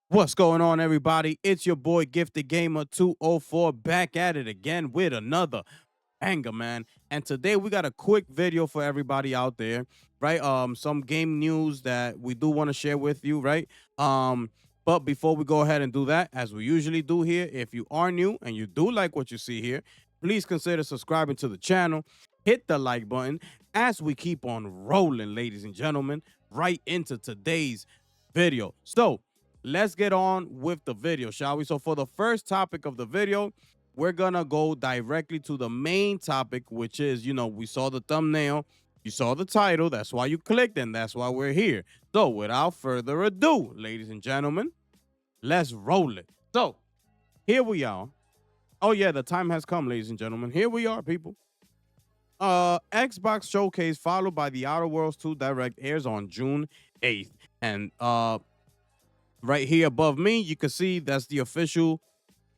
What's going on, everybody? It's your boy Gifted Gamer 204 back at it again with another banger, man. And today we got a quick video for everybody out there, right? Some game news that we do want to share with you, right? But before we go ahead and do that, as we usually do here, if you are new and you do like what you see here, please consider subscribing to the channel. Hit the like button as we keep on rolling, ladies and gentlemen, right into today's video. So let's get on with the video, shall we? So for the first topic of the video, we're gonna go directly to the main topic, which is, we saw the thumbnail, you saw the title, that's why you clicked, and that's why we're here. So without further ado, ladies and gentlemen, let's roll it. So here we are. Oh yeah, the time has come, ladies and gentlemen. Here we are, people. Xbox Showcase followed by the Outer Worlds 2 Direct airs on June 8th. And right here above me, you can see that's the official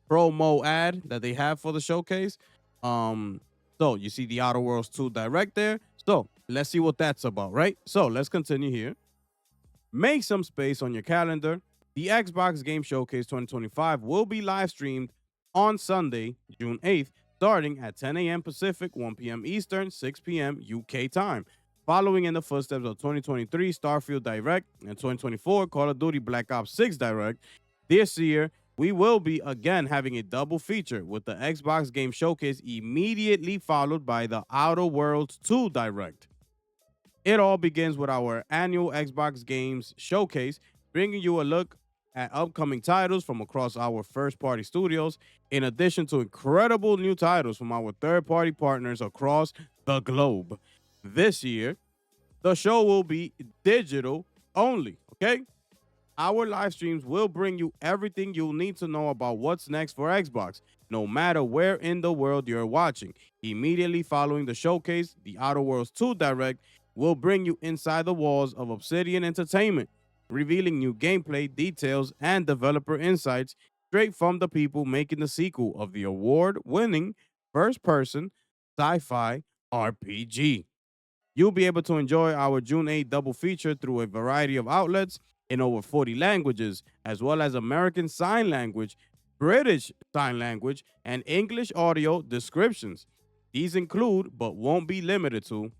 promo ad that they have for the showcase. Um, so you see the Outer Worlds 2 Direct there. So let's see what that's about, right? So let's continue here. Make some space on your calendar. The Xbox Game Showcase 2025 will be live streamed on Sunday, June 8th, starting at 10 a.m. Pacific, 1 p.m. Eastern, 6 p.m. UK time. Following in the footsteps of 2023 Starfield Direct and 2024 Call of Duty Black Ops 6 Direct, this year we will be again having a double feature with the Xbox Game Showcase immediately followed by the Outer Worlds 2 Direct. It all begins with our annual Xbox Games Showcase, bringing you a look at upcoming titles from across our first party studios, in addition to incredible new titles from our third party partners across the globe. This year, the show will be digital only, okay? Our live streams will bring you everything you'll need to know about what's next for Xbox, no matter where in the world you're watching. Immediately following the showcase, the Outer Worlds 2 Direct will bring you inside the walls of Obsidian Entertainment, revealing new gameplay details and developer insights straight from the people making the sequel of the award winning first person sci fi RPG. You'll be able to enjoy our June 8 double feature through a variety of outlets in over 40 languages, as well as American Sign Language, British Sign Language, and English audio descriptions. These include, but won't be limited to,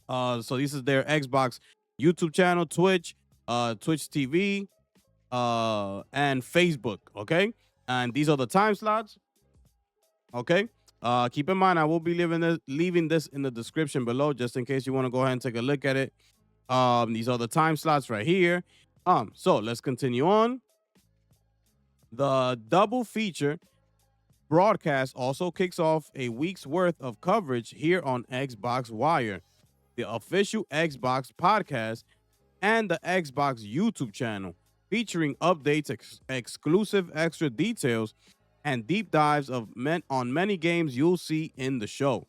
so this is their Xbox YouTube channel, Twitch, Twitch TV, and Facebook. Okay, and these are the time slots. Okay. Keep in mind, I will be leaving this in the description below, just in case you want to go ahead and take a look at it. These are the time slots right here. So let's continue on. The double feature broadcast also kicks off a week's worth of coverage here on Xbox Wire, the official Xbox podcast, and the Xbox YouTube channel, featuring updates, exclusive extra details, and deep dives on many games you'll see in the show.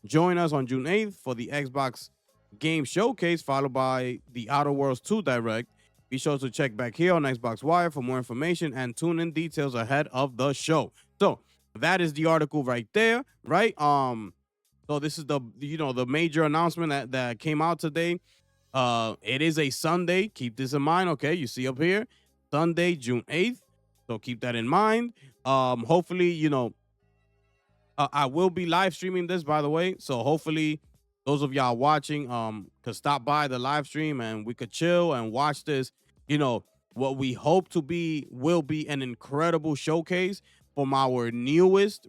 Join us on June 8th for the Xbox Game Showcase, followed by the Outer Worlds 2 Direct. Be sure to check back here on Xbox Wire for more information and tune in details ahead of the show. So that is the article right there, right? So this is the major announcement that came out today. It is a Sunday. Keep this in mind, okay? You see up here, Sunday, June 8th. So keep that in mind. Hopefully, I will be live streaming this, by the way. So hopefully, those of y'all watching could stop by the live stream and we could chill and watch this. You know what we hope to be will be an incredible showcase from our newest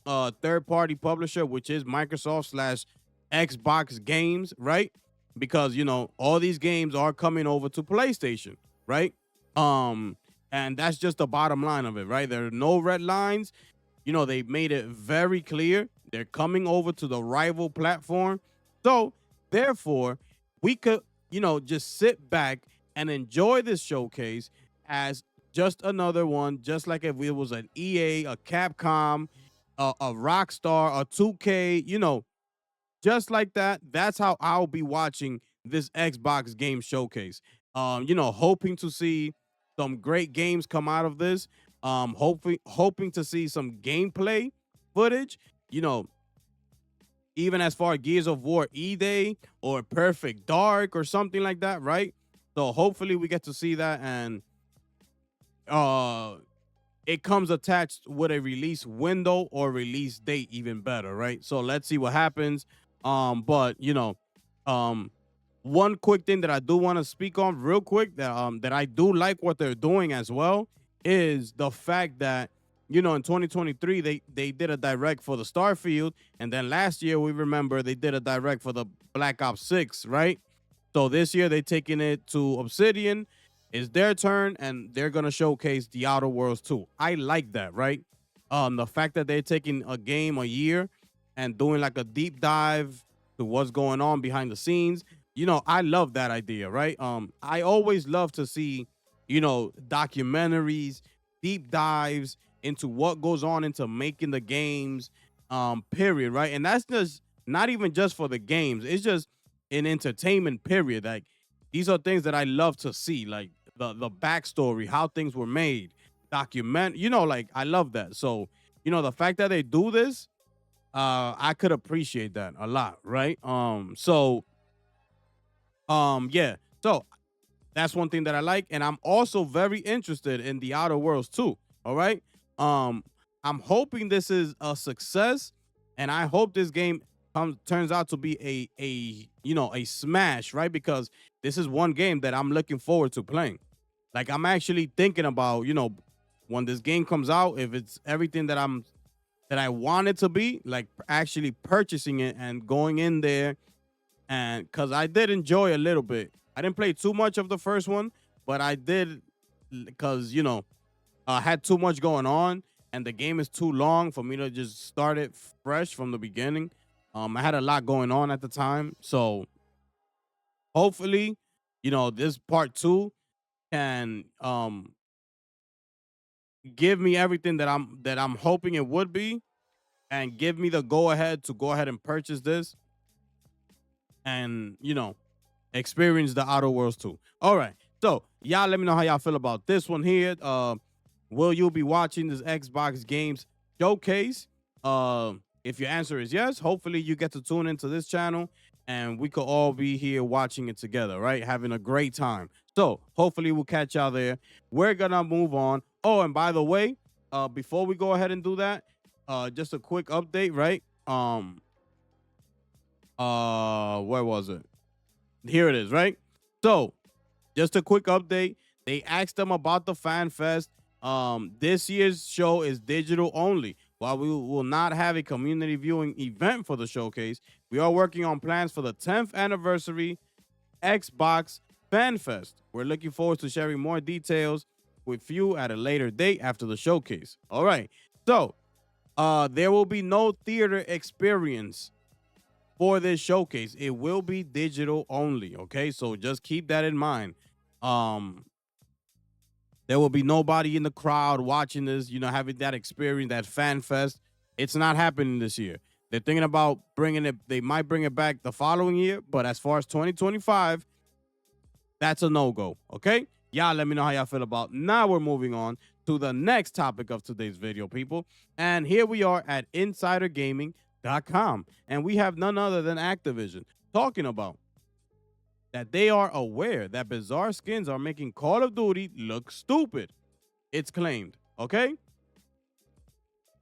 third party publisher, which is Microsoft slash Xbox Games, right? Because all these games are coming over to PlayStation, right? Um, and that's just the bottom line of it, right? There are no red lines. They made it very clear they're coming over to the rival platform. So, therefore, we could, just sit back and enjoy this showcase as just another one, just like if it was an EA, a Capcom, a Rockstar, a 2K, just like that. That's how I'll be watching this Xbox game showcase. Hoping to see some great games come out of this. Hoping to see some gameplay footage. You know, even as far as Gears of War E Day or Perfect Dark or something like that, right? So hopefully we get to see that, and uh it comes attached with a release window or release date, even better, right? So let's see what happens. But um one quick thing that I do want to speak on real quick, that I do like what they're doing as well, is the fact that in 2023 they did a direct for the Starfield, and then last year we remember they did a direct for the Black Ops 6, right? So this year they're taking it to Obsidian. It's their turn, and they're gonna showcase the Outer Worlds too. I like that, right? The fact that they're taking a game a year and doing like a deep dive to what's going on behind the scenes. I love that idea, right? I always love to see, documentaries, deep dives into what goes on into making the games, period, right? And that's just not even just for the games. It's just an entertainment period. Like, these are things that I love to see, like the backstory, how things were made, document. Like, I love that. So, the fact that they do this, I could appreciate that a lot, right? Yeah. So that's one thing that I like, and I'm also very interested in the Outer Worlds too. All right. Um, I'm hoping this is a success, and I hope this game turns out to be a smash, right? Because this is one game that I'm looking forward to playing. Like, I'm actually thinking about, when this game comes out, if it's everything that I want it to be, like actually purchasing it and going in there, and because I did enjoy a little bit. I didn't play too much of the first one, but I did, because I had too much going on, and the game is too long for me to just start it fresh from the beginning. I had a lot going on at the time, so hopefully, this part two can give me everything that I'm hoping it would be, and give me the go ahead to go ahead and purchase this, and experience the Outer Worlds too. All right. So y'all let me know how y'all feel about this one here. Will you be watching this Xbox Games showcase? If your answer is yes, hopefully you get to tune into this channel, and we could all be here watching it together, right? Having a great time. So hopefully we'll catch y'all there. We're gonna move on. Oh, and by the way, before we go ahead and do that, just a quick update, right? Where was it? Here it is, right? So, just a quick update. They asked them about the Fan Fest. This year's show is digital only. While we will not have a community viewing event for the showcase, we are working on plans for the 10th anniversary Xbox Fan Fest. We're looking forward to sharing more details with you at a later date after the showcase. All right. So, there will be no theater experience for this showcase. It will be digital only. Okay, so just keep that in mind. Um, there will be nobody in the crowd watching this, having that experience, that fan fest. It's not happening this year. They're thinking about bringing it. They might bring it back the following year, but as far as 2025, that's a no go. Okay, y'all let me know how y'all feel about. Now we're moving on to the next topic of today's video, people. And here we are at InsiderGaming.com, and we have none other than Activision talking about that they are aware that bizarre skins are making Call of Duty look stupid. It's claimed. Okay,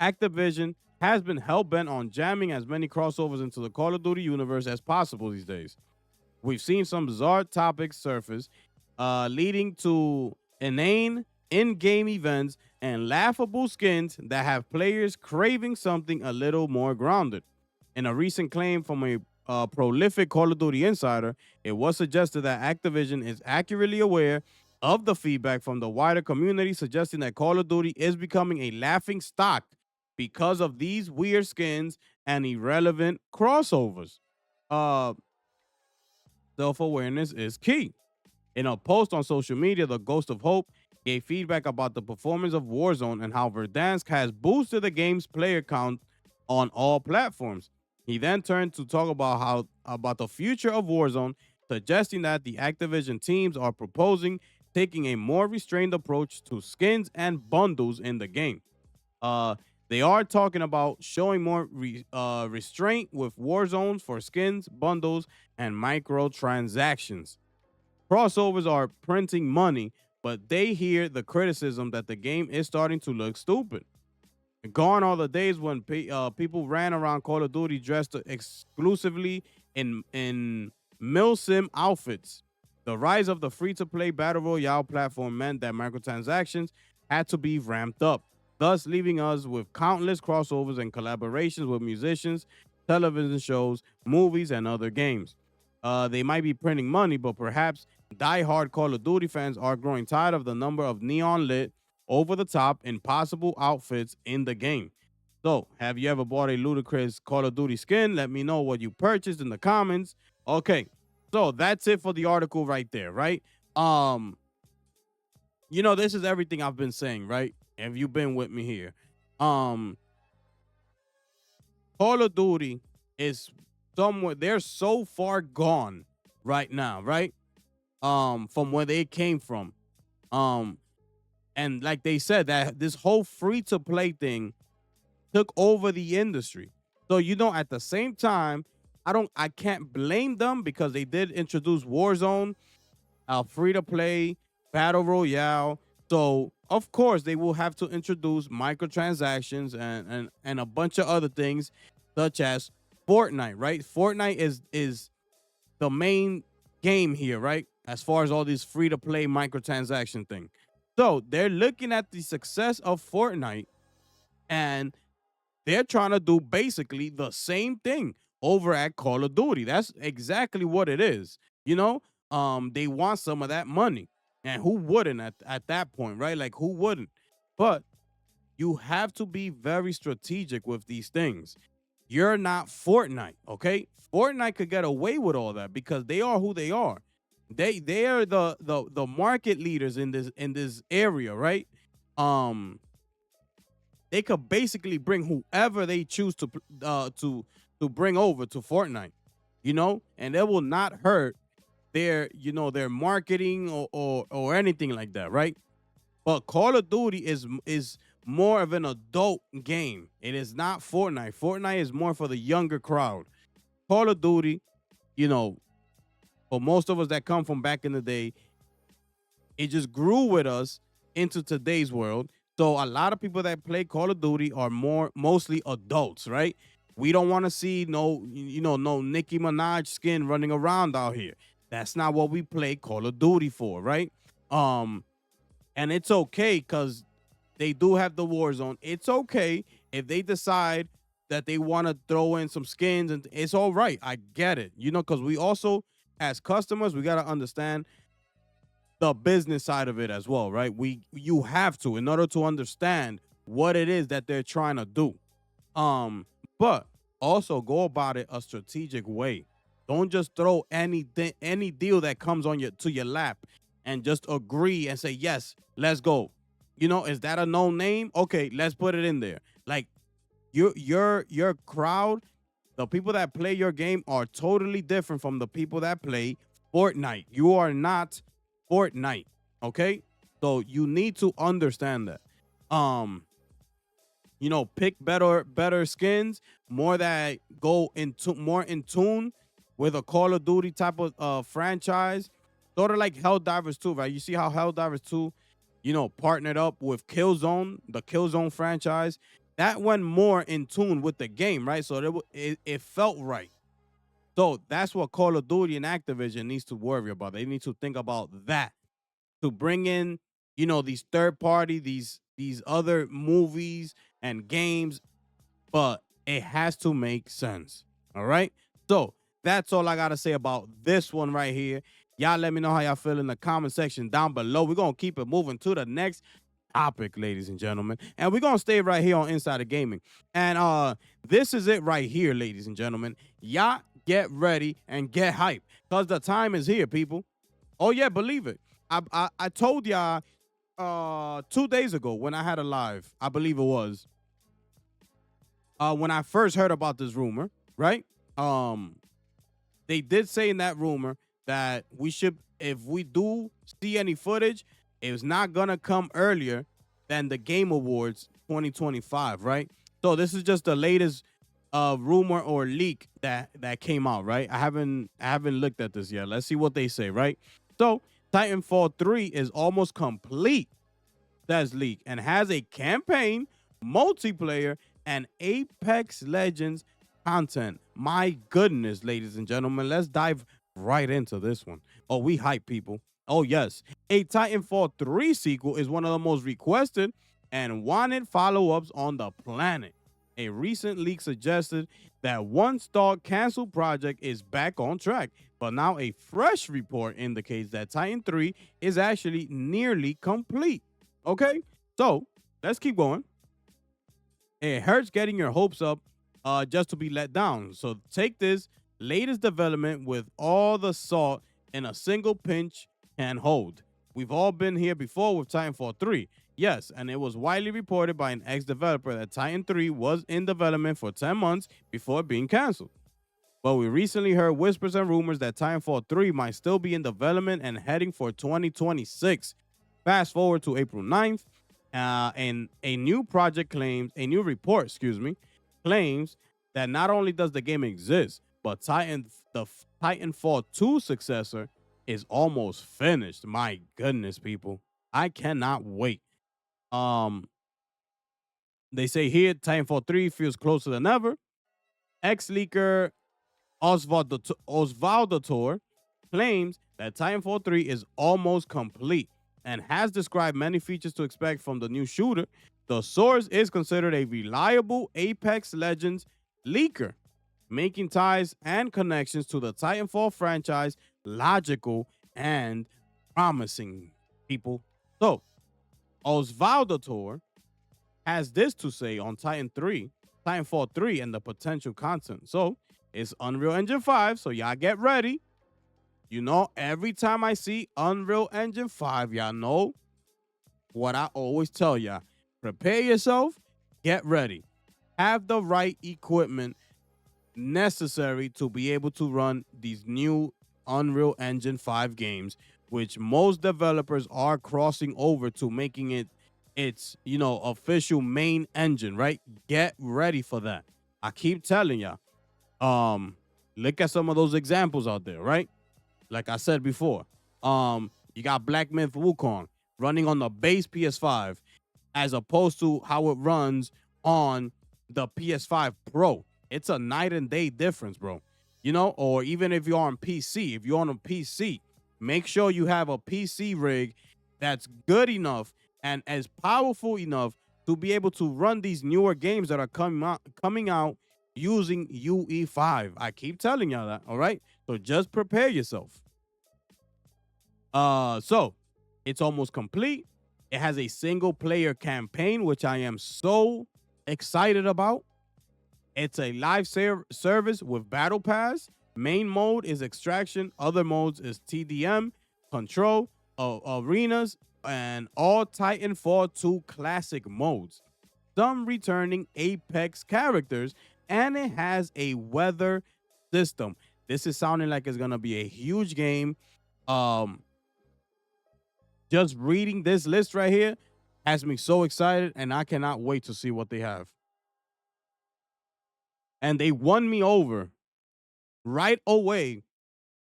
Activision has been hell bent on jamming as many crossovers into the Call of Duty universe as possible these days. We've seen some bizarre topics surface, leading to inane in-game events and laughable skins that have players craving something a little more grounded. In a recent claim from a prolific Call of Duty insider, it was suggested that Activision is accurately aware of the feedback from the wider community, suggesting that Call of Duty is becoming a laughing stock because of these weird skins and irrelevant crossovers. Uh, Self-awareness is key. In a post on social media, the Ghost of Hope gave feedback about the performance of Warzone and how Verdansk has boosted the game's player count on all platforms. He then turned to talk about the future of Warzone, suggesting that the Activision teams are proposing taking a more restrained approach to skins and bundles in the game. Uh, they are talking about showing more restraint with war zones for skins, bundles, and microtransactions. Crossovers are printing money, but they hear the criticism that the game is starting to look stupid. Gone are the days when people ran around Call of Duty dressed exclusively in milsim outfits. The rise of the free-to-play battle royale platform meant that microtransactions had to be ramped up, thus leaving us with countless crossovers and collaborations with musicians, television shows, movies, and other games. They might be printing money, but perhaps die-hard Call of Duty fans are growing tired of the number of neon lit, over the top, impossible outfits in the game. So, have you ever bought a ludicrous Call of Duty skin? Let me know what you purchased in the comments. Okay, so that's it for the article right there, right? Um, this is everything I've been saying, right? Have you been with me here? Um, Call of Duty is somewhere they're so far gone right now, right? From where they came from. Um, and like they said, that this whole free to play thing took over the industry. So at the same time, I can't blame them because they did introduce Warzone, free to play, battle royale. So of course they will have to introduce microtransactions and a bunch of other things, such as Fortnite. Right, Fortnite is the main game here, right? As far as all these free to play microtransaction thing. So they're looking at the success of Fortnite and they're trying to do basically the same thing over at Call of Duty. That's exactly what it is. They want some of that money. And who wouldn't at that point, right? Like who wouldn't? But you have to be very strategic with these things. You're not Fortnite, okay? Fortnite could get away with all that because they are who they are. They are the market leaders in this area, right? Um, they could basically bring whoever they choose to bring over to Fortnite, and it will not hurt their marketing or anything like that, right? But Call of Duty is more of an adult game. It is not Fortnite. Fortnite is more for the younger crowd. Call of Duty, you know, for most of us that come from back in the day, it just grew with us into today's world. So a lot of people that play Call of Duty are mostly adults, right? We don't want to see no Nicki Minaj skin running around out here. That's not what we play Call of Duty for, right? Um, and it's okay because they do have the Warzone. It's okay if they decide that they want to throw in some skins, and it's all right. I get it, because we also, as customers, we got to understand the business side of it as well, right? You have to in order to understand what it is that they're trying to do. Um, but also go about it a strategic way. Don't just throw any deal that comes on your lap and just agree and say yes, let's go. Is that a known name? Okay, let's put it in there. Like your crowd, the people that play your game are totally different from the people that play Fortnite. You are not Fortnite, okay? So you need to understand that. Um, pick better skins, more that go into more in tune with a Call of Duty type of franchise, sort of like Helldivers 2, right? You see how Helldivers 2, partnered up with Killzone, the Killzone franchise. That went more in tune with the game, right? So it felt right. So that's what Call of Duty and Activision needs to worry about. They need to think about that to bring in, these third party, these other movies and games, but it has to make sense. All right. So that's all I gotta say about this one right here. Y'all let me know how y'all feel in the comment section down below. We're gonna keep it moving to the next topic, ladies and gentlemen. And we're gonna stay right here on Insider Gaming. And this is it right here, ladies and gentlemen. Y'all get ready and get hype. Because the time is here, people. Oh, yeah, believe it. I told y'all 2 days ago when I had a live, I believe it was, when I first heard about this rumor, right? They did say in that rumor that we should, if we do see any footage, it's not gonna come earlier than the Game Awards 2025, right? So this is just the latest rumor or leak that came out, right? I haven't looked at this yet. Let's see what they say, right? So Titanfall 3 is almost complete, says Leak, and has a campaign, multiplayer, and Apex Legends content. My goodness, ladies and gentlemen, let's dive right into this one. Oh, we hype, people. Oh, yes. A Titanfall 3 sequel is one of the most requested and wanted follow ups on the planet. A recent leak suggested that one stalled canceled project is back on track, but now a fresh report indicates that Titan 3 is actually nearly complete. Okay, so let's keep going. It hurts getting your hopes up just to be let down. So take this latest development with all the salt in a single pinch can hold. We've all been here before with Titanfall 3. Yes, and it was widely reported by an ex-developer that Titan 3 was in development for 10 months before being canceled. But we recently heard whispers and rumors that Titanfall 3 might still be in development and heading for 2026. Fast forward to April 9th, and a new project claims, a new report, claims that not only does the game exist, but the Titanfall 2 successor is almost finished. My goodness, people. I cannot wait. Um, they say here Titanfall 3 feels closer than ever. Ex-leaker Osvaldator claims that Titanfall 3 is almost complete and has described many features to expect from the new shooter. The source is considered a reliable Apex Legends leaker, making ties and connections to the Titanfall franchise logical and promising, people. So, Osvaldator has this to say on Titanfall 3, and the potential content. So, it's Unreal Engine 5, so y'all get ready. You know, every time I see Unreal Engine 5, y'all know what I always tell y'all. Prepare yourself, get ready. Have the right equipment necessary to be able to run these new Unreal Engine 5 games, which most developers are crossing over to making it its, official main engine, right? Get ready for that. I keep telling y'all. Look at some of those examples out there, right? Like I said before, you got Black Myth Wukong running on the base PS5 as opposed to how it runs on the PS5 Pro. It's a night and day difference, bro. Or even if you're on PC, if you're on a PC, make sure you have a PC rig that's good enough and as powerful enough to be able to run these newer games that are coming out using UE5. I keep telling y'all that, all right? So just prepare yourself. So it's almost complete. It has a single player campaign, which I am so excited about. It's a live service with battle pass. Main mode is extraction. Other modes is TDM, control, arenas, and all Titanfall 2 classic modes. Some returning Apex characters, and it has a weather system. This is sounding like it's gonna be a huge game. Just reading this list right here has me so excited, and I cannot wait to see what they have. And they won me over right away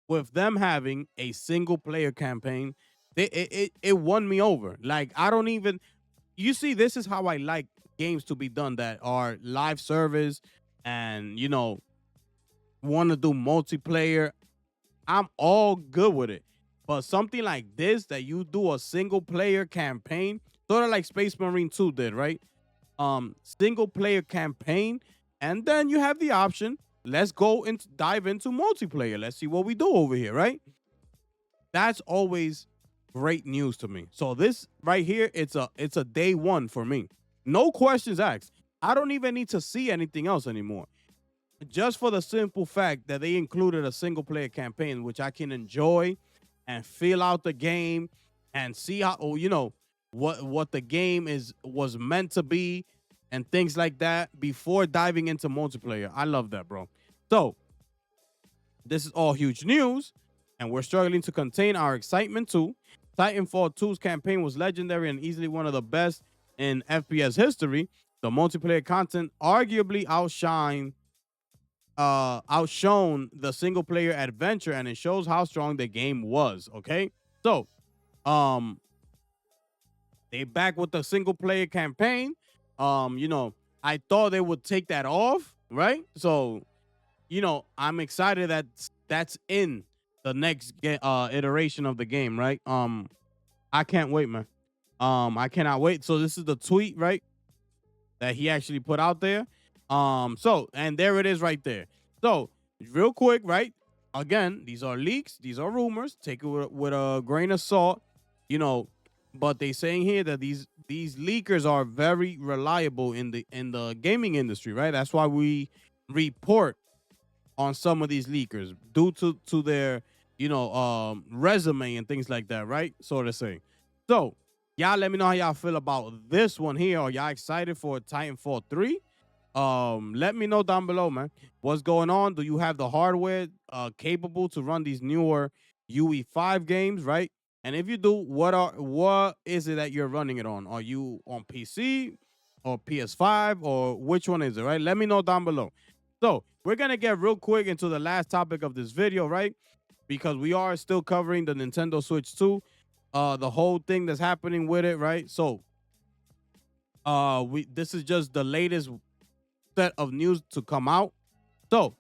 with them having a single player campaign. It won me over. Like, I don't even, you see, this is how I like games to be done that are live service and, want to do multiplayer. I'm all good with it. But something like this, that you do a single player campaign, sort of like Space Marine 2 did, right? Single player campaign, and then you have the option, let's go and dive into multiplayer. Let's see what we do over here, right? That's always great news to me. So this right here, it's a day one for me. No questions asked. I don't even need to see anything else anymore. Just for the simple fact that they included a single player campaign, which I can enjoy and feel out the game and see how, what the game was meant to be and things like that before diving into multiplayer. I love that, bro. So this is all huge news, and we're struggling to contain our excitement too. Titanfall 2's campaign was legendary and easily one of the best in FPS history. The multiplayer content arguably outshone the single player adventure, and it shows how strong the game was. Okay, So, um, they back with the single player campaign. You know, I thought they would take that off, right? So, you know, I'm excited that that's in the next iteration of the game, right? I can't wait, man. I cannot wait. So this is the tweet, right, that he actually put out there. So and there it is right there. So real quick, right? Again, these are leaks, these are rumors. Take it with a grain of salt, you know. But they saying here that these leakers are very reliable in the gaming industry, right? That's why we report on some of these leakers due to their resume and things like that, right? So to say. So y'all let me know how y'all feel about this one here. Are y'all excited for Titanfall 3? Let me know down below, man. What's going on? Do you have the hardware capable to run these newer UE5 games, right? And if you do, what is it that you're running it on? Are you on PC or PS5 or which one is it, right? Let me know down below. So we're gonna get real quick into the last topic of this video, right? Because we are still covering the Nintendo Switch 2, the whole thing that's happening with it, right? So we this is just the latest set of news to come out. So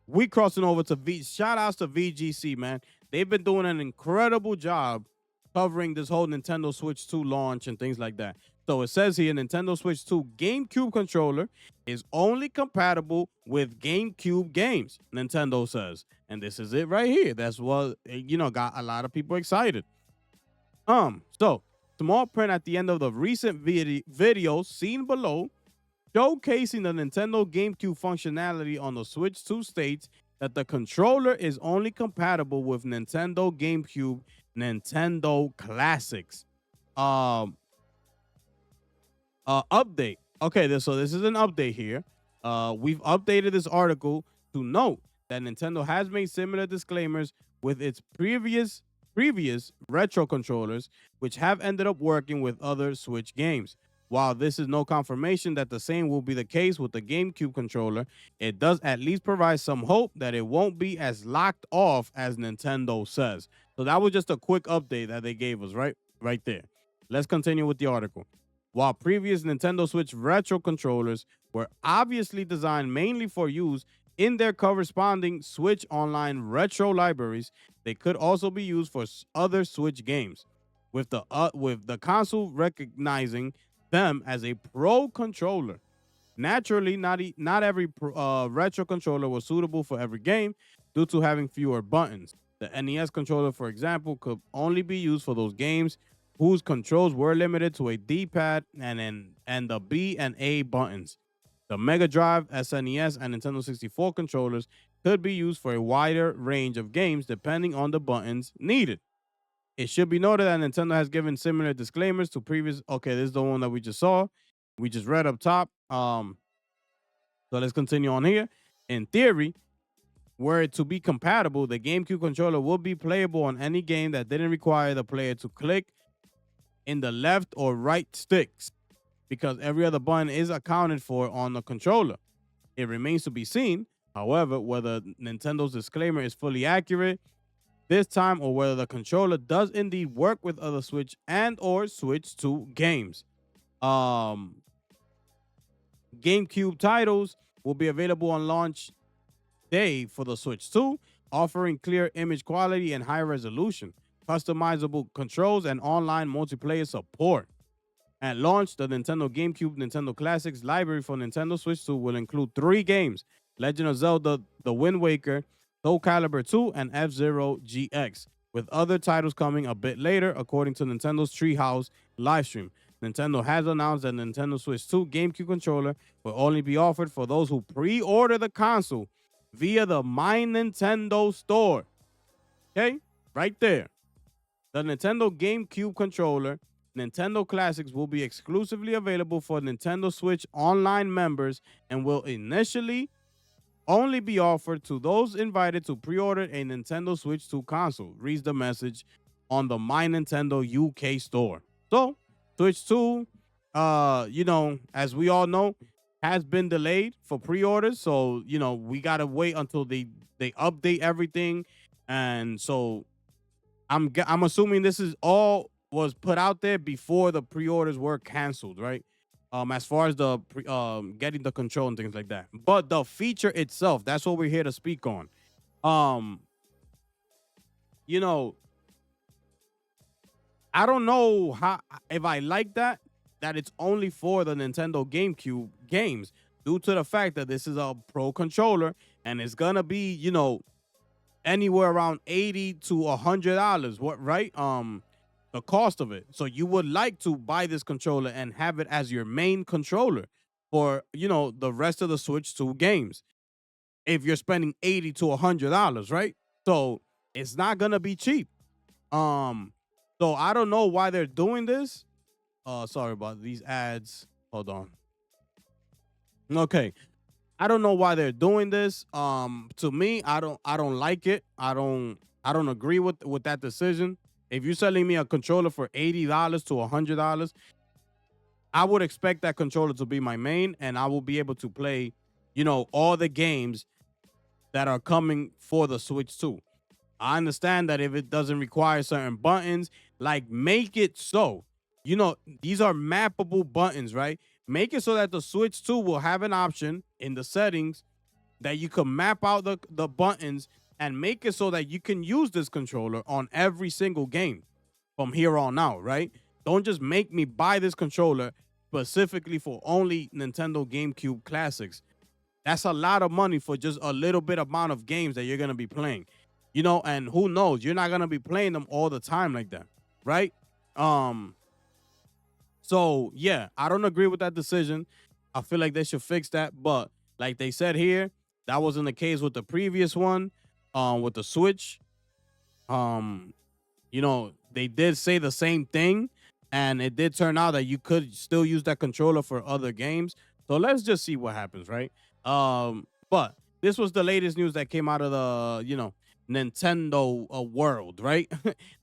we crossing over to shout outs to VGC, man. They've been doing an incredible job covering this whole Nintendo Switch 2 launch and things like that. So it says here Nintendo Switch 2 GameCube controller is only compatible with GameCube games, Nintendo says. And this is it right here. That's what got a lot of people excited. So small print at the end of the recent video seen below showcasing the Nintendo GameCube functionality on the Switch 2 states that the controller is only compatible with Nintendo GameCube Nintendo Classics. Update. Okay, so this is an update here. We've updated this article to note that Nintendo has made similar disclaimers with its previous retro controllers, which have ended up working with other Switch games. While this is no confirmation that the same will be the case with the GameCube controller, it does at least provide some hope that it won't be as locked off as Nintendo says. So that was just a quick update that they gave us right there. Let's continue with the article. While previous Nintendo Switch retro controllers were obviously designed mainly for use in their corresponding Switch Online retro libraries, they could also be used for other Switch games, with the console recognizing them as a pro controller. Naturally, not every retro controller was suitable for every game due to having fewer buttons. The NES controller, for example, could only be used for those games whose controls were limited to a D-pad and the B and A buttons. The Mega Drive, SNES, and Nintendo 64 controllers could be used for a wider range of games depending on the buttons needed. It should be noted that Nintendo has given similar disclaimers to previous. Okay, this is the one that we just saw. We just read up top. So let's continue on here. In theory, were it to be compatible, the GameCube controller will be playable on any game that didn't require the player to click in the left or right sticks, because every other button is accounted for on the controller. It remains to be seen, however, whether Nintendo's disclaimer is fully accurate this time or whether the controller does indeed work with other Switch and or Switch 2 games. GameCube titles will be available on launch day for the Switch 2, offering clear image quality and high resolution, customizable controls, and online multiplayer support. At launch, the Nintendo GameCube Nintendo Classics library for Nintendo Switch 2 will include 3 games: Legend of Zelda The Wind Waker, Soul Calibur 2, and F-Zero GX, with other titles coming a bit later, according to Nintendo's Treehouse livestream. Nintendo has announced that Nintendo Switch 2 GameCube controller will only be offered for those who pre-order the console via the My Nintendo store. Okay, right there. The Nintendo GameCube controller Nintendo Classics will be exclusively available for Nintendo Switch Online members and will initially only be offered to those invited to pre-order a Nintendo Switch 2 console, reads the message on the My Nintendo UK store. So, Switch 2, as we all know, has been delayed for pre-orders. So, we got to wait until they update everything. And so I'm assuming this is all was put out there before the pre-orders were canceled, right? As far as the getting the control and things like that. But the feature itself, that's what we're here to speak on. Um, you know, I don't know how if I like that it's only for the Nintendo GameCube games due to the fact that this is a pro controller and it's gonna be, anywhere around 80 to $100. What right? The cost of it. So you would like to buy this controller and have it as your main controller for, the rest of the Switch 2 games. If you're spending 80 to $100, right? So it's not gonna be cheap. Um, so I don't know why they're doing this. Sorry about these ads. Hold on. Okay. I don't know why they're doing this. To me, I don't like it. I don't agree with that decision. If you're selling me a controller for $80 to $100, I would expect that controller to be my main, and I will be able to play, all the games that are coming for the Switch 2. I understand that if it doesn't require certain buttons, like make it so, these are mappable buttons, right? Make it so that the Switch 2 will have an option in the settings that you can map out the buttons and make it so that you can use this controller on every single game from here on out, right? Don't just make me buy this controller specifically for only Nintendo GameCube classics. That's a lot of money for just a little bit amount of games that you're gonna be playing. And who knows, you're not gonna be playing them all the time like that, right? Um, so yeah, I don't agree with that decision. I feel like they should fix that. But like they said here, that wasn't the case with the previous one, with the Switch. Um, they did say the same thing, and it did turn out that you could still use that controller for other games. So let's just see what happens, right? But this was the latest news that came out of the, Nintendo world, right?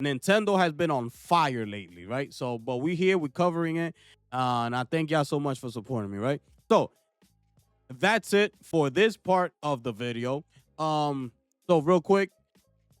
Nintendo has been on fire lately, right? So, but we here, we're covering it, and I thank y'all so much for supporting me, right? So that's it for this part of the video. So real quick,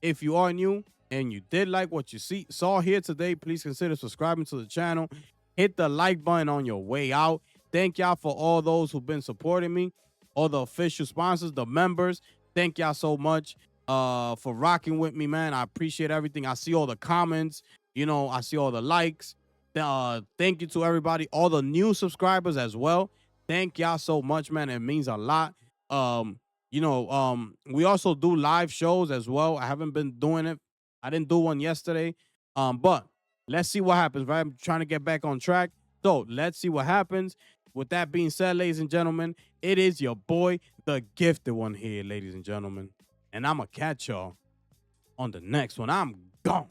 if you are new and you did like what you saw here today, please consider subscribing to the channel. Hit the like button on your way out. Thank y'all for all those who've been supporting me, all the official sponsors, the members. Thank y'all so much for rocking with me, man. I appreciate everything. I see all the comments, I see all the likes. Thank you to everybody, all the new subscribers as well. Thank y'all so much, man. It means a lot. We also do live shows as well. I haven't been doing it. I didn't do one yesterday. But let's see what happens, right? I'm trying to get back on track. So let's see what happens. With that being said, ladies and gentlemen, it is your boy, the gifted one here, ladies and gentlemen. And I'm going to catch y'all on the next one. I'm gone.